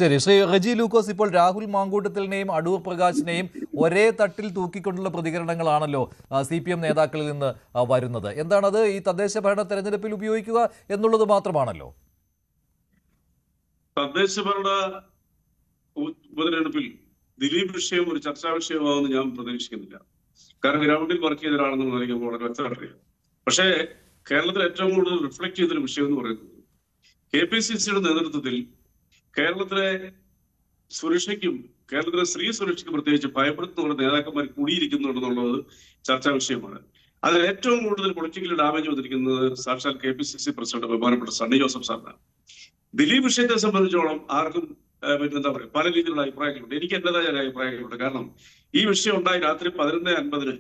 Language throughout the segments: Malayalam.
ശരി, ശ്രീ റെജി ലൂക്കോസ്, ഇപ്പോൾ രാഹുൽ മാങ്കൂട്ടത്തിലിനെയും അടൂർ പ്രകാശിനെയും ഒരേ തട്ടിൽ തൂക്കിക്കൊണ്ടുള്ള പ്രതികരണങ്ങളാണല്ലോ CPM നേതാക്കളിൽ നിന്ന് വരുന്നത്. എന്താണത് ഈ തദ്ദേശ ഭരണ തെരഞ്ഞെടുപ്പിൽ ഉപയോഗിക്കുക എന്നുള്ളത് മാത്രമാണല്ലോ? തദ്ദേശ ഭരണ ഉപതെരഞ്ഞെടുപ്പിൽ ദിലീപ് വിഷയം ഒരു ചർച്ചാ വിഷയമാകുമെന്ന് ഞാൻ പ്രതീക്ഷിക്കുന്നില്ല. കാരണം ഗ്രൗണ്ടിൽ വർക്ക് ചെയ്ത ഒരാളെന്ന് പറയുമ്പോൾ വളരെ വ്യക്തമറിയാം. പക്ഷേ കേരളത്തിൽ ഏറ്റവും കൂടുതൽ റിഫ്ലക്ട് ചെയ്തൊരു വിഷയം എന്ന് പറയുന്നത് KPCCയുടെ നേതൃത്വത്തിൽ കേരളത്തിലെ സുരക്ഷയ്ക്കും കേരളത്തിലെ സ്ത്രീ സുരക്ഷയ്ക്കും പ്രത്യേകിച്ച് ഭയപ്പെടുത്തുന്ന നേതാക്കന്മാർ കൂടിയിരിക്കുന്നുണ്ടെന്നുള്ളത് ചർച്ചാ വിഷയമാണ്. അതിൽ ഏറ്റവും കൂടുതൽ പൊളിറ്റിക്കൽ ഡാമേജ് വന്നിരിക്കുന്നത് സാക്ഷാൽ KPCC പ്രസിഡന്റ് ബഹുമാനപ്പെട്ട സണ്ണി ജോസഫ് സാറിനാണ്. ദിലീപ് വിഷയത്തെ സംബന്ധിച്ചോളം ആർക്കും എന്താ പറയുക, പല രീതിയിലുള്ള അഭിപ്രായങ്ങളുണ്ട്. എനിക്ക് എന്റേതായ അഭിപ്രായങ്ങളുണ്ട്. കാരണം ഈ വിഷയം ഉണ്ടായി രാത്രി 11:50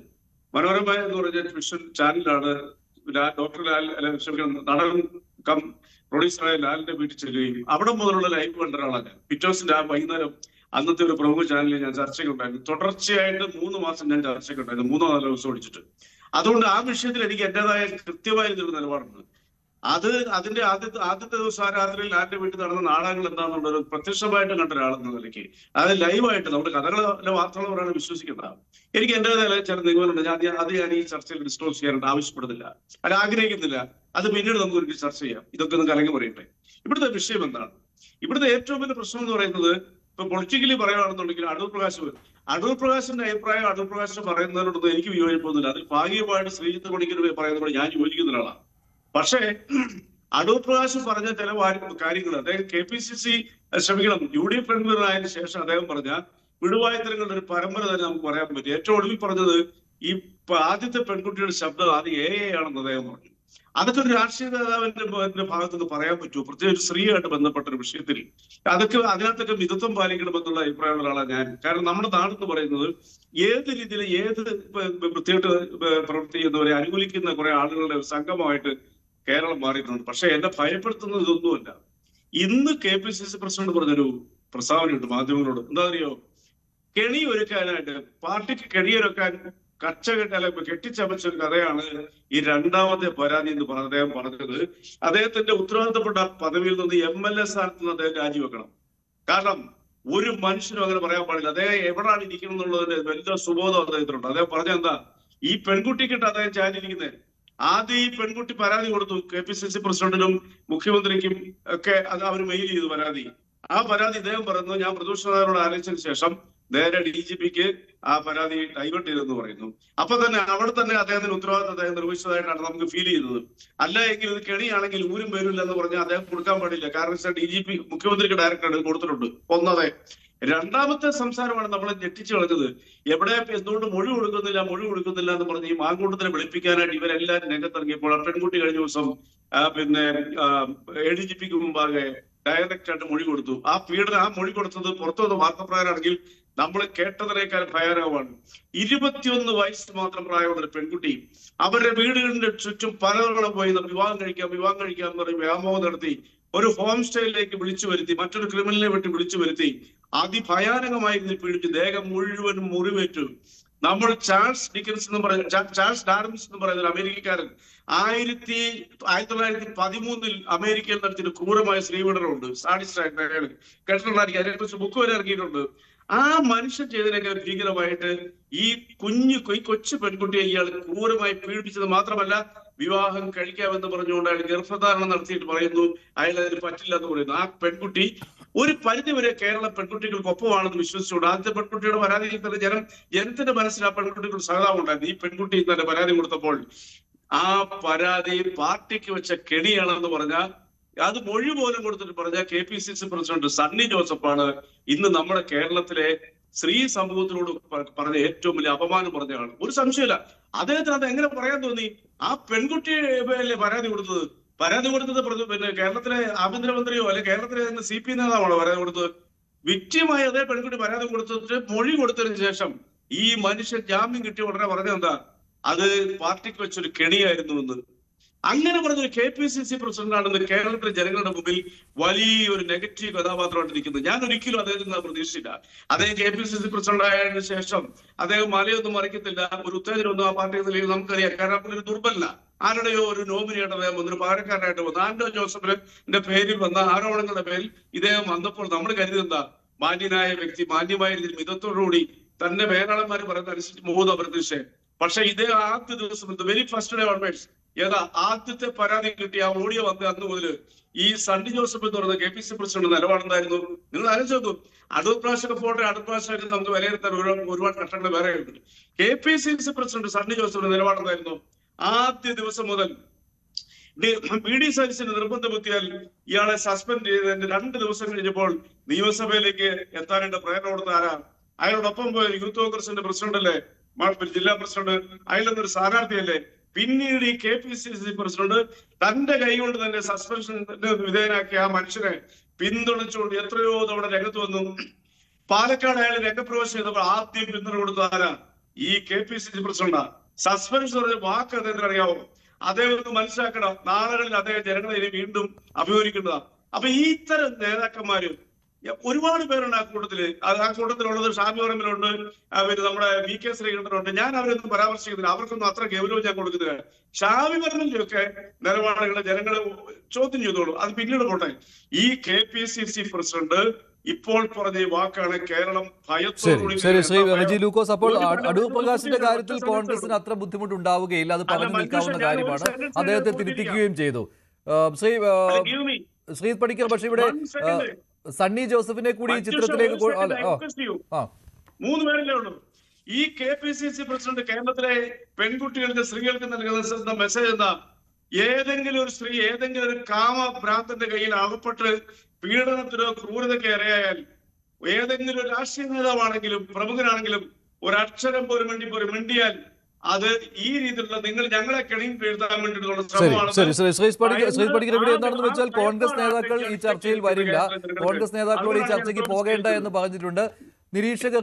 മനോരമ എന്ന് പറഞ്ഞ വിഷൻ ചാനലിലാണ് ഡോക്ടർ ലാൽ നടൻ കം പ്രൊഡ്യൂസറായ ലാലിന്റെ വീട്ടിൽ ചെല്ലുകയും അവിടെ മുതലുള്ള ലൈവ് കണ്ട ഒരാളാണ്. പിറ്റോസിന്റെ ആ വൈകുന്നേരം അന്നത്തെ ഒരു പ്രമുഖ ചാനലിൽ ഞാൻ ചർച്ചയ്ക്കുണ്ടായിരുന്നു. തുടർച്ചയായിട്ട് 3 മാസം ഞാൻ ചർച്ചയ്ക്കുണ്ടായിരുന്നു, 3-4 ദിവസം ഓടിച്ചിട്ട്. അതുകൊണ്ട് ആ വിഷയത്തിൽ എനിക്ക് എന്റേതായ കൃത്യമായ ഒരു നിലപാടുണ്ട്. അതിന്റെ ആദ്യത്തെ ദിവസം ആ രാത്രി ലാലിന്റെ വീട്ടിൽ നടന്ന നാടകങ്ങൾ എന്താണെന്നുള്ളത് പ്രത്യക്ഷമായിട്ട് കണ്ട ഒരാളെന്ന നിലയ്ക്ക് അത് ലൈവായിട്ട് നമ്മുടെ കഥകളെ വാർത്തകൾ പറയാൻ വിശ്വസിക്കുന്നതാണ്. എനിക്ക് എന്റേതായ ചില നിഗമനമുണ്ട്. ഞാൻ ഈ ചർച്ചയിൽ ഡിസ്ക്ലോസ് ചെയ്യാനായിട്ട് ആവശ്യപ്പെടുന്നില്ല, അത് ആഗ്രഹിക്കുന്നില്ല. അത് പിന്നീട് നമുക്ക് ഒരു ചർച്ച ചെയ്യാം. ഇതൊക്കെ ഒന്ന് കലങ്ങി പറയട്ടെ. ഇവിടുത്തെ വിഷയം എന്താണ്? ഇവിടുത്തെ ഏറ്റവും വലിയ പ്രശ്നം എന്ന് പറയുന്നത്, ഇപ്പൊ പൊളിറ്റിക്കലി പറയുകയാണെന്നുണ്ടെങ്കിൽ അടൂർ പ്രകാശിന്റെ അഭിപ്രായം അടൂർ പ്രകാശ് പറയുന്നതിനോടൊന്നും എനിക്ക് വിയോജിപ്പൊന്നുമില്ല. അതിൽ ഭാഗികമായിട്ട് ശ്രീജിത്ത് പണിക്കർ പറയുന്നതോട് ഞാൻ യോജിക്കുന്ന ഒരാളാണ്. പക്ഷേ അടൂർ പ്രകാശ് പറഞ്ഞ ചില കാര്യങ്ങൾ അദ്ദേഹം UDF പ്രമുഖനായതിനു ശേഷം അദ്ദേഹം പറഞ്ഞ വിടുവായുത്തരങ്ങളുടെ ഒരു പരമ്പര തന്നെ നമുക്ക് പറയാൻ പറ്റും. ഏറ്റവും ഒടുവിൽ പറഞ്ഞത് ഈ ആദ്യത്തെ പെൺകുട്ടിയുടെ ശബ്ദം ആദ്യം AA ആണെന്ന് അദ്ദേഹം പറഞ്ഞു. അതൊക്കെ ഒരു രാഷ്ട്രീയ നേതാവിന്റെ ഭാഗത്ത് നിന്ന് പറയാൻ പറ്റുമോ? പ്രത്യേകിച്ച് സ്ത്രീയായിട്ട് ബന്ധപ്പെട്ട ഒരു വിഷയത്തിൽ അതിനകത്തൊക്കെ മിതത്വം പാലിക്കണമെന്നുള്ള അഭിപ്രായമുള്ള ആളാണ് ഞാൻ. കാരണം നമ്മുടെ നാടെന്ന് പറയുന്നത് ഏത് രീതിയിൽ ഏത് വൃത്തിയായിട്ട് പ്രവൃത്തി ചെയ്യുന്നവരെ അനുകൂലിക്കുന്ന കുറെ ആളുകളുടെ സംഗമമായിട്ട് കേരളം മാറിയിട്ടുണ്ട്. പക്ഷെ എന്നെ ഭയപ്പെടുത്തുന്നത് ഇതൊന്നുമല്ല. ഇന്ന് KPCC പ്രസിഡന്റ് പറഞ്ഞൊരു പ്രസ്താവനയുണ്ട് മാധ്യമങ്ങളോട്. എന്താ അറിയോ? കെണി ഒരുക്കാനായിട്ട് പാർട്ടിക്ക് കെണിയൊരുക്കാൻ കെട്ടിച്ചമച്ച ഒരു കഥയാണ് ഈ രണ്ടാമത്തെ പരാതി എന്ന് അദ്ദേഹം പറഞ്ഞത്. അദ്ദേഹത്തിന്റെ ഉത്തരവാദിത്തപ്പെട്ട പദവിയിൽ നിന്ന് MLA സ്ഥാനത്ത് നിന്ന് അദ്ദേഹം രാജിവെക്കണം. കാരണം ഒരു മനുഷ്യനും അങ്ങനെ പറയാൻ പാടില്ല. അദ്ദേഹം എവിടെയാണ് ഇരിക്കണം എന്നുള്ളതിന്റെ വലിയ സുബോധം അദ്ദേഹത്തിനുണ്ട്. അദ്ദേഹം പറഞ്ഞ എന്താ, ഈ പെൺകുട്ടിക്കിട്ട് അദ്ദേഹം ചാരിയിരിക്കുന്നത്. ആദ്യം ഈ പെൺകുട്ടി പരാതി കൊടുത്തു KPCC പ്രസിഡന്റിനും മുഖ്യമന്ത്രിക്കും ഒക്കെ. അവർ മെയിൽ ചെയ്തു പരാതി. ആ പരാതി ഇദ്ദേഹം പറയുന്നു, ഞാൻ പ്രതിപക്ഷ നേതാവിനോട് ആലോചിച്ചതിന് ശേഷം നേരെ DGPക്ക് ആ പരാതി ഡൈവേർട്ട് ചെയ്തെന്ന് പറയുന്നു. അപ്പൊ തന്നെ അവിടെ തന്നെ അദ്ദേഹത്തിന് ഉത്തരവാദിത്തം അദ്ദേഹം നിർവഹിച്ചതായിട്ടാണ് നമുക്ക് ഫീൽ ചെയ്യുന്നത്. അല്ല എങ്കിൽ ഇത് കെണിയാണെങ്കിൽ ഊരും പേരില്ല എന്ന് പറഞ്ഞാൽ അദ്ദേഹം കൊടുക്കാൻ പാടില്ല. കാരണം DGP മുഖ്യമന്ത്രിക്ക് ഡയറക്റ്റ് കൊടുത്തിട്ടുണ്ട്. ഒന്നതെ. രണ്ടാമത്തെ സംസാരമാണ് നമ്മളെ ഞെട്ടിച്ചു കളഞ്ഞത്. എവിടെ എന്തുകൊണ്ട് മൊഴി കൊടുക്കുന്നില്ല എന്ന് പറഞ്ഞ് ഈ മാങ്കൂട്ടത്തിനെ വിളിപ്പിക്കാനായിട്ട് ഇവരെല്ലാവരും രംഗത്തിറങ്ങിയപ്പോൾ പെൺകുട്ടി കഴിഞ്ഞ ദിവസം ADGPക്ക് മുമ്പാകെ ഡയറക്റ്റ് ആയിട്ട് മൊഴി കൊടുത്തു. ആ മൊഴി കൊടുത്തത് പുറത്തു വന്ന വാർത്താപ്രകാരമാണെങ്കിൽ നമ്മൾ കേട്ടതിനേക്കാൾ ഭയാനകമാണ്. 21 വയസ്സ് മാത്രം പ്രായമുള്ള ഒരു പെൺകുട്ടി അവരുടെ വീടുകളിന്റെ ചുറ്റും പലതവണ പോയി വിവാഹം കഴിക്കാം എന്ന് പറഞ്ഞ് വ്യാമോഹം നടത്തി ഒരു ഹോം സ്റ്റേയിലേക്ക് വിളിച്ചു വരുത്തി, മറ്റൊരു ക്രിമിനലിനെ വെട്ടി വിളിച്ചു വരുത്തി അതിഭയാനകമായി പീഡിപ്പിച്ചു. ദേഹം മുഴുവനും മുറിവേറ്റു. നമ്മൾ ചാൾസ് ഡാർവിൻസ് എന്ന് പറയുന്ന ഒരു അമേരിക്കക്കാരൻ 1913 അമേരിക്കയിൽ നടത്തിയൊരു ക്രൂരമായ സ്ത്രീപീഡനമുണ്ട്. സാഡിസ്റ്റ് കേട്ടിട്ടുണ്ടായിരിക്കും. അതിനെക്കുറിച്ച് ബുക്ക് വരെ ഇറങ്ങിയിട്ടുണ്ട്. ആ മനുഷ്യൻ ചെയ്തതിനൊക്കെ ഭീകരമായിട്ട് ഈ കൊച്ചു പെൺകുട്ടിയെ ഇയാൾ ക്രൂരമായി പീഡിപ്പിച്ചത് മാത്രമല്ല, വിവാഹം കഴിക്കാമെന്ന് പറഞ്ഞുകൊണ്ട് അയാൾ ഗർഭധാരണം നടത്തിയിട്ട് പറയുന്നു അയാൾ അതിന് പറ്റില്ല എന്ന് പറയുന്നു. ആ പെൺകുട്ടി ഒരു പരിധിവരെ കേരള പെൺകുട്ടികൾക്കൊപ്പമാണെന്ന് വിശ്വസിച്ചുകൊണ്ട് ആദ്യത്തെ പെൺകുട്ടിയുടെ പരാതിയിൽ തന്നെ ജനത്തിന്റെ മനസ്സിൽ ആ പെൺകുട്ടികൾ സഹതാപം ഉണ്ടായിരുന്നു. ഈ പെൺകുട്ടി തന്നെ പരാതി കൊടുത്തപ്പോൾ ആ പരാതി പാർട്ടിക്ക് വെച്ച കെണിയാണെന്ന് പറഞ്ഞാൽ അത് മൊഴി പോലും കൊടുത്തിട്ട് പറഞ്ഞ KPCC പ്രസിഡന്റ് സണ്ണി ജോസഫാണ് ഇന്ന് നമ്മുടെ കേരളത്തിലെ സ്ത്രീ സമൂഹത്തിനോട് പറഞ്ഞ ഏറ്റവും വലിയ അപമാനം പറഞ്ഞ ആൾ. ഒരു സംശയമില്ല. അദ്ദേഹത്തിന് അത് എങ്ങനെ പറയാൻ തോന്നി? ആ പെൺകുട്ടിയല്ലേ പരാതി കൊടുത്തത് പിന്നെ കേരളത്തിലെ ആഭ്യന്തരമന്ത്രിയോ അല്ലെ കേരളത്തിലെ CP നേതാവാണോ പരാതി കൊടുത്തത്? വിക്ടിമായി അതേ പെൺകുട്ടി പരാതി കൊടുത്തിട്ട് മൊഴി കൊടുത്തതിന് ശേഷം ഈ മനുഷ്യൻ ജാമ്യം കിട്ടിയ ഉടനെ പറഞ്ഞെന്താ, അത് പാർട്ടിക്ക് വെച്ചൊരു കെണിയായിരുന്നു എന്ന്. അങ്ങനെ പറഞ്ഞൊരു KPCC പ്രസിഡന്റാണെന്ന് കേരളത്തിലെ ജനങ്ങളുടെ മുമ്പിൽ വലിയൊരു നെഗറ്റീവ് കഥാപാത്രമായിട്ട് ഇരിക്കുന്നത്. ഞാൻ ഒരിക്കലും അദ്ദേഹത്തിന് പ്രതീക്ഷിച്ചില്ല. അദ്ദേഹം KPCC പ്രസിഡന്റ് ആയതിനു ശേഷം അദ്ദേഹം മലയൊന്നും മറിക്കത്തില്ല, ഒരു ഉത്തേജനമൊന്നും ആ പാർട്ടിയിൽ നമുക്കറിയാം. കാരണം ഒരു ദുർബല ആരുടെയോ ഒരു നോമിനിയായിട്ട് അദ്ദേഹം വന്നൊരു പകരക്കാരനായിട്ട് വന്നു. ആന്റോ ജോസഫിന്റെ പേരിൽ വന്ന ആരോപണങ്ങളുടെ പേരിൽ ഇദ്ദേഹം വന്നപ്പോൾ നമ്മൾ കരുതുന്ന മാന്യനായ വ്യക്തി മാന്യമായ രീതിയിൽ മിതത്തോടുകൂടി തന്നെ മേലാളന്മാർ പറയുന്ന അനുസരിച്ച് പോകുന്ന പ്രതീക്ഷ. പക്ഷെ ഇദ്ദേഹം ആദ്യ ദിവസം വെരി ഫസ്റ്റ് ഡേ ഓൺവേഴ്സ് ആദ്യത്തെ പരാതി കിട്ടിയ ആ ഓഡിയോ വന്ന് അന്ന് മുതൽ ഈ സണ്ണി ജോസഫ് എന്ന് പറയുന്ന KPCC പ്രസിഡന്റ് നിലപാടെന്തായിരുന്നു നിങ്ങൾ ആലോചിച്ച് നോക്കും. അടുത്ത പ്രാവശ്യമൊക്കെ പോട്ടെ, അടുത്ത പ്രാവശ്യമായിട്ട് നമുക്ക് വിലയിരുത്താൻ ഒരുപാട് ഘട്ടങ്ങൾ വേറെ ഉണ്ട്. KPCC പ്രസിഡന്റ് സണ്ണി ജോസഫിന്റെ നിലപാടെന്തായിരുന്നു? ആദ്യ ദിവസം മുതൽ BD സതീശന്റെ നിർബന്ധ ബുദ്ധിയാൽ ഇയാളെ സസ്പെൻഡ് ചെയ്തതിന്റെ 2 ദിവസം കഴിഞ്ഞപ്പോൾ നിയമസഭയിലേക്ക് എത്താനായിട്ട് പ്രേരണ കൊടുത്ത ആരാ? അയാളോടൊപ്പം പോയ യൂത്ത് കോൺഗ്രസിന്റെ പ്രസിഡന്റ് അല്ലേ, ജില്ലാ പ്രസിഡന്റ്, അയാളൊന്നൊരു സ്ഥാനാർത്ഥിയല്ലേ? പിന്നീട് ഈ KPCC പ്രസിഡന്റ് തന്റെ കൈകൊണ്ട് തന്നെ സസ്പെൻഷന് വിധേയനാക്കിയ ആ മനുഷ്യനെ പിന്തുണച്ചുകൊണ്ട് എത്രയോ തവണ രംഗത്ത് വന്നു. പാലക്കാട് അയാൾ രംഗപ്രവേശം ചെയ്തപ്പോൾ ആദ്യം പിന്തുണ കൊടുത്ത ആരാ? ഈ KPCC പ്രസിഡന്റാ. സസ്പെൻഷൻ പറഞ്ഞ വാക്ക് അദ്ദേഹത്തിന് അറിയാവോ? അദ്ദേഹം ഒന്ന് മനസ്സിലാക്കണം. നാളുകളിൽ അദ്ദേഹം ജനങ്ങളെ ഇനി വീണ്ടും അഭിമുഖീകരിക്കുന്നതാ. അപ്പൊ ഈ ഇത്തരം നേതാക്കന്മാരും ഒരുപാട് പേരുണ്ട് ആ കൂട്ടത്തില്. ആ കൂട്ടത്തിലുള്ളത് ഷാഫി പറമ്പിലുണ്ട്, പിന്നെ നമ്മുടെ VK ശ്രീകണ്ഠനുണ്ട്. ഞാൻ അവരൊന്നും പരാമർശിക്കുന്നില്ല, അവർക്കൊന്നും അത്ര ഗൗരവം ഞാൻ കൊടുക്കുന്നില്ല. ഷാഫി പറമ്പിലൊക്കെ നിലപാടുകളെ ജനങ്ങൾ ചോദ്യം ചെയ്തോളൂ, അത് പിന്നീട് പോട്ടെ. ഈ KPCC പ്രസിഡന്റ് ഇപ്പോൾ പറഞ്ഞ വാക്കാണ് കേരളം ഭയത്തോടുകൂടി. ശരി, ശ്രീ റജി ലൂക്കോസ്, അപ്പോൾ അടൂർ പ്രകാശിന്റെ കാര്യത്തിൽ കോൺഗ്രസിന് അത്ര ബുദ്ധിമുട്ടുണ്ടാവുകയില്ല, അത് പറഞ്ഞു നിൽക്കാവുന്ന കാര്യമാണ്. അദ്ദേഹത്തെ തിരുത്തിക്കുകയും ചെയ്തു. ശ്രീ പണിക്കർ, പക്ഷെ ഇവിടെ സണ്ണി ജോസഫിനെ കൂടി ഈ ചിത്രത്തിലേക്ക് 3 പേരല്ലേ ഉള്ളൂ. ഈ KPCC പ്രസിഡന്റ് കേരളത്തിലെ പെൺകുട്ടികൾക്ക് സ്ത്രീകൾക്ക് നൽകുന്ന മെസ്സേജ് എന്താ? ഏതെങ്കിലും ഒരു സ്ത്രീ ഏതെങ്കിലും ഒരു കാമഭ്രാന്തന്റെ കയ്യിൽ അകപ്പെട്ട് പീഡനത്തിനോ ക്രൂരതയ്ക്കോ ഇരയായാൽ ഏതെങ്കിലും ഒരു രാഷ്ട്രീയ നേതാവാണെങ്കിലും പ്രമുഖനാണെങ്കിലും ഒരക്ഷരം പോലും മിണ്ടിയാൽ അത് ഈ രീതിയിലുള്ള നിങ്ങൾ ഞങ്ങളെ കെണിയിൽ വീഴ്ത്താൻ വേണ്ടിയിട്ടുള്ള ശ്രമമാണ്. ശ്രീ പണിക്കർ, ഇവിടെ എന്താണെന്ന് വെച്ചാൽ കോൺഗ്രസ് നേതാക്കൾ ഈ ചർച്ചയിൽ വരില്ല, കോൺഗ്രസ് നേതാക്കളോട് ഈ ചർച്ചയ്ക്ക് പോകേണ്ട എന്ന് പറഞ്ഞിട്ടുണ്ട്. നിരീക്ഷകർ